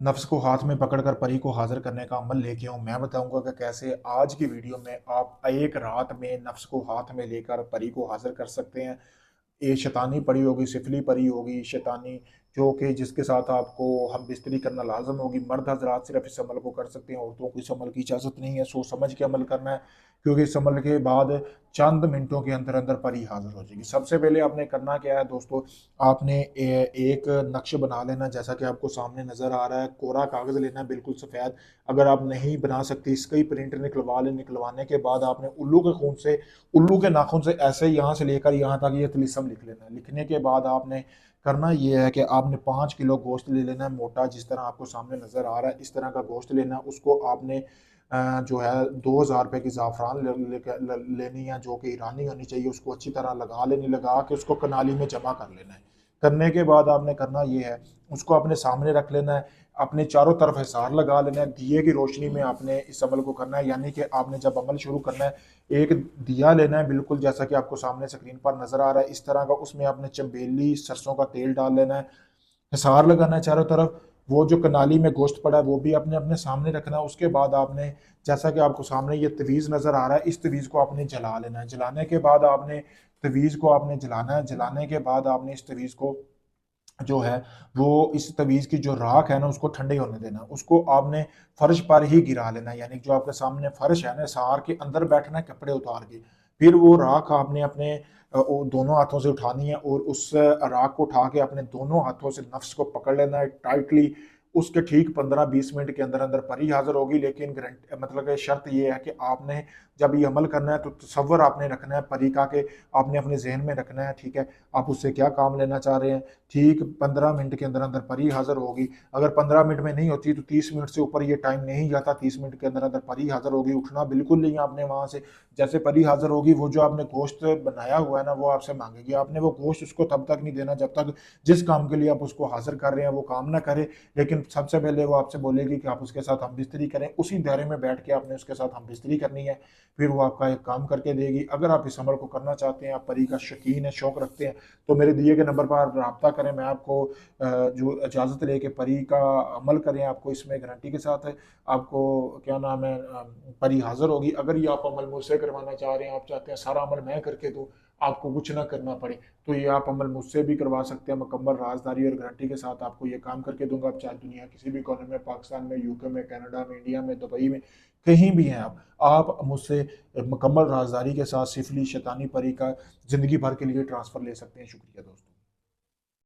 नफ्स को हाथ में पकड़कर परी को हाजिर करने का अमल लेके हूँ। मैं बताऊंगा कि कैसे आज की वीडियो में आप एक रात में नफ्स को हाथ में लेकर परी को हाजिर कर सकते हैं। ये शैतानी परी होगी, सिफली परी होगी, शैतानी, जो कि जिसके साथ आपको हम बिस्तरी करना लाजम होगी। मर्द हजरात सिर्फ इस अमल को कर सकते हैं, औरतों को इस अमल की इजाज़त नहीं है। सोच समझ के अमल करना है, क्योंकि इस अमल के बाद चंद मिनटों के अंदर अंदर परी हाजिर हो जाएगी। सबसे पहले आपने करना क्या है दोस्तों, आपने एक नक्श बना लेना, जैसा कि आपको सामने नज़र आ रहा है। कोरा कागज़ लेना है, बिल्कुल सफ़ेद। अगर आप नहीं बना सकते, इसका ही प्रिंट निकलवा लें। निकलवाने के बाद आपने उल्लू के खून से, उल्लू के नाखून से ऐसे यहाँ से लेकर यहाँ तक ये तिलिस्म लिख लेना है। लिखने के बाद आपने करना ये है कि आपने 5 किलो गोश्त ले लेना है, मोटा, जिस तरह आपको सामने नज़र आ रहा है इस तरह का गोश्त लेना है। उसको आपने जो है 2,000 रुपये की ज़ाफ़रान लेनी है, जो कि ईरानी होनी चाहिए। उसको अच्छी तरह लगा लेनी, लगा के उसको कनाली में जमा कर लेना है। करने के बाद आपने करना ये है, उसको अपने सामने रख लेना है, अपने चारों तरफ हिसार लगा लेना है। दिए की रोशनी में आपने इस अमल को करना है, यानी कि आपने जब अमल शुरू करना है, एक दिया लेना है, बिल्कुल जैसा कि आपको सामने स्क्रीन पर नजर आ रहा है इस तरह का। उसमें आपने चंबेली सरसों का तेल डाल लेना है, हिसार लगाना है चारों तरफ। वो जो कनाली में गोश्त पड़ा है वो भी अपने अपने सामने रखना है। उसके बाद आपने, जैसा कि आपको सामने ये तवीज़ नज़र आ रहा है, इस तवीज़ को आपने जला लेना है। जलाने के बाद आपने तवीज़ को आपने जलाना है। जलाने के बाद आपने इस तवीज़ को जो है, वो इस तवीज़ की जो राख है ना, उसको ठंडे होने देना। उसको आपने फर्श पर ही गिरा लेना, यानी जो आपके सामने फर्श है ना, सार के अंदर बैठना है कपड़े उतार के। फिर वो राख आपने अपने दोनों हाथों से उठानी है, और उस राख को उठा के अपने दोनों हाथों से नफ्स को पकड़ लेना है टाइटली। उसके ठीक 15-20 मिनट के अंदर अंदर परी हाजिर होगी। लेकिन गारंटी, मतलब कि शर्त ये है कि आपने जब ये अमल करना है तो तसव्वुर आपने रखना है परी का, के आपने अपने जहन में रखना है, ठीक है, आप उससे क्या काम लेना चाह रहे हैं। ठीक 15 मिनट के अंदर अंदर परी हाजिर होगी। अगर 15 मिनट में नहीं होती तो 30 मिनट से ऊपर ये टाइम नहीं जाता, 30 मिनट के अंदर अंदर परी हाजिर होगी। उठना बिल्कुल नहीं आपने वहां से। जैसे परी हाजिर होगी, वो जो आपने गोश्त बनाया हुआ है ना, वो आपसे मांगेगी। आपने वो गोश्त उसको तब तक नहीं देना जब तक जिस काम के लिए आप उसको हाजिर कर रहे हैं वो काम ना करे। लेकिन सबसे पहले वो आपसे बोलेगी कि आप उसके साथ हम बिस्तरी करें। उसी दायरे में बैठ के आपने उसके साथ हम बिस्तरी करनी है। फिर वो आपका एक काम करके देगी। अगर आप इस अमल को करना चाहते हैं, आप परी का शौकीन है, शौक रखते हैं, तो मेरे दिए गए नंबर पर रब्ता करें। मैं आपको जो इजाज़त लेके परी का अमल करें, आपको इसमें गारंटी के साथ है। आपको क्या नाम है, परी हाजिर होगी। अगर ये आप अमल मुझसे करवाना चाह रहे हैं, आप चाहते हैं सारा अमल मैं करके दूं, आपको कुछ ना करना पड़े, तो ये आप अमल मुझसे भी करवा सकते हैं। मुकम्मल राजदारी और गारंटी के साथ आपको ये काम करके दूंगा। आप चाहे दुनिया किसी भी कोने में, पाकिस्तान में, यूके में, कनाडा में, इंडिया में, दुबई में, कहीं भी हैं आप मुझसे मुकम्मल राजदारी के साथ सिफली शैतानी परी का ज़िंदगी भर के लिए ट्रांसफ़र ले सकते हैं। शुक्रिया दोस्तों।